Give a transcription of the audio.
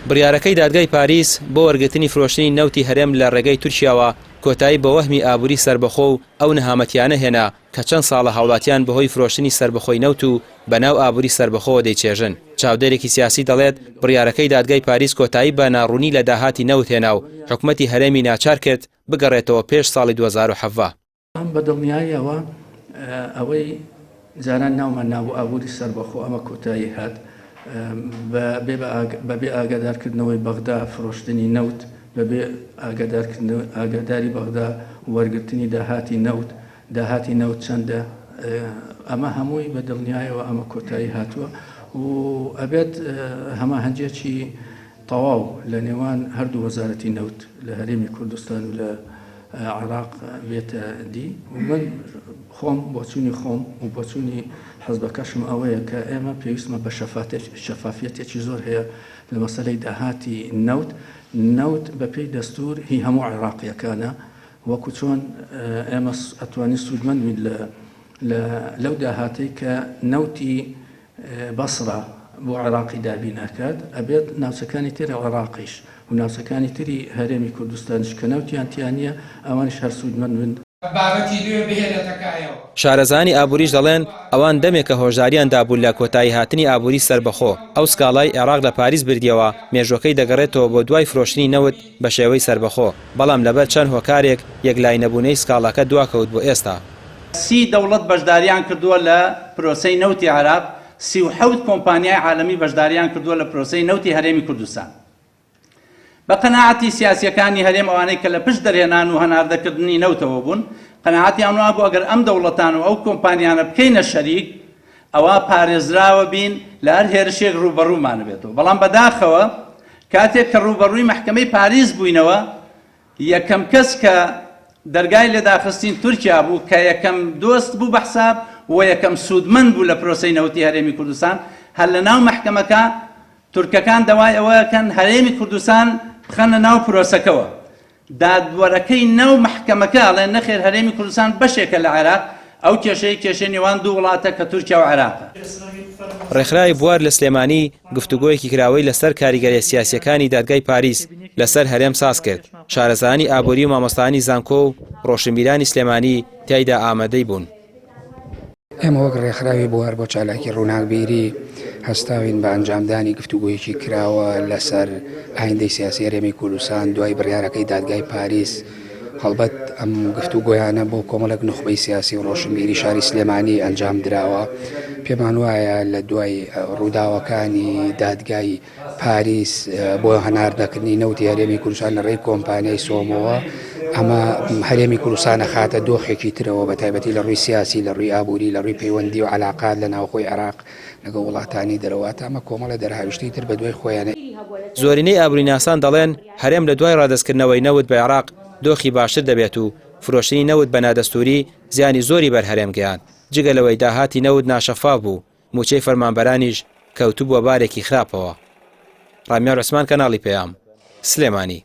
بڕیارەکەی دادگای پاریس بۆ وەرگرتنی فرۆشتنی نەوتی هەرێم لە ڕێگەی تورکیاوە کۆتایی بە وەهمی ئابووری سربەخۆ و ئەو نەهامەتیانە هێنا کە چەند ساڵە هاوڵاتیان بەهۆی فرۆشتنی سربەخۆی نەوت و بەناو ئابووری سربەخۆوە دەیچێژن. چاودێرێکی سیاسی دەڵێت بڕیارەکەی دادگای پاریس کۆتایی بە ناڕوونی لە داهاتی نەوت هێنا و حکومەتی هەرێمی ناچار کرد بگەڕێتەوە پێش ساڵی 2017. بەدڵنیاییەوە ئەوەی جاران ناومان ناو ئابووری سربەخۆ ئەمە کۆتایی هات بەبێ ئاگادارکردنەوەی بەغدا فرۆشتنی نەوت بەبێ ئاگاداری بەغدا وەرگرتنی داهاتی نەوت چەندە ئەمە هەمووی بەدڵنیایەوە ئەمە کۆتایی هاتووە و ئەبێت هەماهەنگێکی تەواو لە نێوان هەردوو وەزارەتی نەوت لە هەرێمی کوردستان و لە عراق بێتە دی و من خۆم بۆچوونی خۆم و بۆچوونی حەزبەکەشم ئەوەیە کە ئێمە پێویستمە بە شەفافیەتێکی زۆر هەیە لە مەسەلەی داهاتی نەوت بە پێی دەستور هی هەموو عێراقیەکانە وەکو چۆن ئێمە ئەتوانین سوودمەند بین لەو داهاتەی کە نەوتی بەسڕە بۆ عێراقی دابی ناکات ئەبێت ناوچەکانی ترە عێراقیش و ناوچەکانی تری هەرێمی کوردستانش کە نەوتیان تیانە ئەوانش هەر سوودمەند بن. شارەزانی ئابووریش دەڵێن ئەوان دەمێکە هۆژاریان دابوو لە کۆتایی هاتنی ئابووری سربەخۆ ئەو سکاڵای عێراق لە پاریس بردیەوە مێژوەکەی دەگەڕێتەوە بۆ دوای فرۆشتنی نەوت بە شێوەی سربەخۆ بەڵام لەبەر چەند هۆکارێک یەکلای نەبوونەی سکاڵاکە دواکەوت بۆ ئێستا. 30 دەوڵەت بەشداریان کردووە لە پرۆسەی نەوتی عێراق 37 کۆمپانیای عالەمی بەشداریان کردووە لە پرۆسەی نەوتی هەرێمی کوردستان. بە قەناعەتی سیاسیەکانی هەرێم ئەوانەی کە لە پشت دەرهێنان و هەناردەکردنی نەوتەوە بوون قەناعەتیان وا بوو ئەگەر ئەم دەوڵەتان و ئەو کۆمپانیانە بکەینە شەریک ئەوە پارێزراوە بین لە هەر هێرشێک ڕوبەڕوومانە بێتەوە. بەڵام بەداخەوە کاتێک کە ڕوبەڕووی مەحکەمەی پاریس بووینەوە یەکەم کەس کە دەرگای لێداخستین تورکیا بوو کە یەکەم دۆست بوو بە حساب و یەکەم سوودمەند بوو لە پرۆسەی نەوتی هەرێمی کوردستان. هەر لە ناو مەحکەمەکە تورکەکان دەوای ئەوەکەن هەرێمی کوردستان بخەنە ناو پرۆسەکەوە. دادوەرەکەی ناو مەحکەمەکە ئەڵێن نەخێر هەرێمی کوردستان بەشێکە لە عێراق ئەو کێشەی نێوان دوو وڵاتە کە تورکیا و عێراقە. ڕێکخراوی بوار لە سلێمانی گفتوگۆیەکی کراوەی لەسەر کاریگەری سیاسیەکانی دادگای پاریس لەسەر هەرێم ساز کرد. شارەزانی ئابووری و مامۆستانی زانکۆ و ڕۆشنبیرانی سلێمانی تایدا ئامادەی بوون. ئێمە وەک ڕێکخراوی بوار بۆ چالاکی ڕووناکبیری هەستاوین بە ئەنجامدانی گفتوگۆیەکی کراوە لەسەر ئایندەی سیاسی هەرێمی کوردستان دوای بڕیارەکەی دادگای پاریس. هەڵبەت ئەم گفتوگۆیانە بۆ کۆمەڵێک نخبەی سیاسی و ڕۆشنبیری شاری سلێمانی ئەنجام درراوە. پێمان وایە لە دوای ڕووداوەکانی دادگای پاریس بۆ هەناردەکردنی نەوتی هەرێمی کوردستان لە ڕێی کۆمپانیای سۆمەوە ئەمە هەرێمی کوردستانە خاتە دۆخێکی ترەوە بە تایبەتی لە ڕووی سیاسی لە ڕووی ئابووری لە ڕووی پەیوەندی و عەلاقات لە ناوخۆی عێراق لەگە وڵاتانی دەرەوەات ئەمە کۆمەڵە دەرهاویشتی تر بە دوای خۆیانە. زۆرینەی ئابووریناسان دەڵێن هەرێم لە دوای ڕادەستکردنەوەی نەوت بە عێراق دۆخی باشتر دەبێت و فرۆشتنی نەوت بە نادەستوری زیانی زۆری بەر هەرێم گەیاند. جگە لەوەی داهاتی نەوت ناشەفاف بوو موچەی فەرمانبەرانیش کەوتوو بووە بارێکی خراپەوە. ڕامیار عوسمان کەناڵی پێیام سلێمانی.